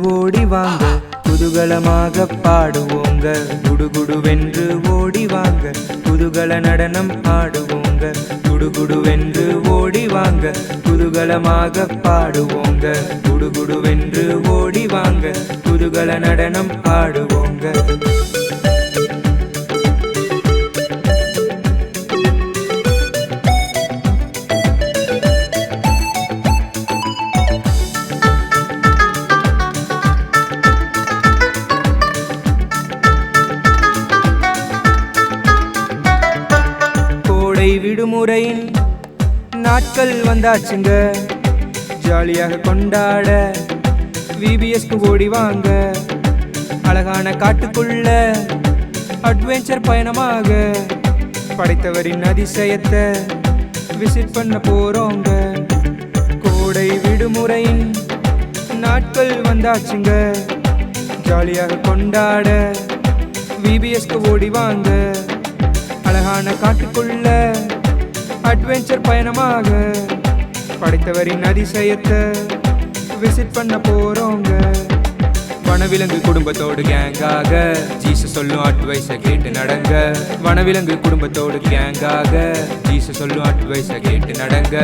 ஓடி வாங்க குதூகலமாக பாடுவோங்க குடுகுடுவென்று ஓடி வாங்க குதூகல நடனம் ஆடுவோங்க குடுகுடுவென்று ஓடி வாங்க குதூகலமாக பாடுவோங்க குடுகுடுவென்று ஓடி வாங்க குதூகல நடனம் ஆடுவோங்க விடுமுறையின் நாட்கள் வந்தாச்சுங்க ஜாலியாக கொண்டாட விபிஎஸ்க்கு ஓடி வாங்க அழகான காட்டுக்குள்ள அட்வென்ச்சர் பயணமாக படைத்தவரின் அதிசயத்தை விசிட் பண்ண போறோங்க கோடை விடுமுறையின் நாட்கள் வந்தாச்சுங்க ஜாலியாக கொண்டாட விபிஎஸ்க்கு ஓடி வாங்க அழகான காட்டுக்குள்ள அட்வென்ச்சர் பயணமாக படைத்தவரின் அதிசயத்தை விசிட் பண்ண போறோங்க வனவிலங்கு குடும்பத்தோடு கேங்காக ஜீசஸ் சொல்லும் அட்வைஸை கேட்டு நடங்க வனவிலங்கு குடும்பத்தோடு கேங்காக ஜீசஸ் சொல்லும் அட்வைஸை கேட்டு நடங்க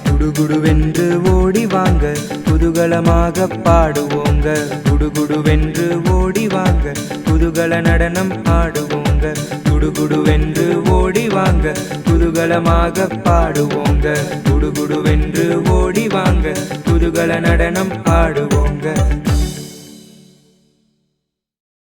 குடுகுடுவென்று ஓடி வாங்க குதூகலமாக பாடுவோங்க குடுகுடுவென்று ஓடி வாங்க குதூகல நடனம் ஆடுவோங்க குடுகுடுவென்று ஓடி வாங்க குதூகலமாக பாடுவோங்க குடுகுடுவென்று ஓடி வாங்க குதூகல நடனம் ஆடுவோங்க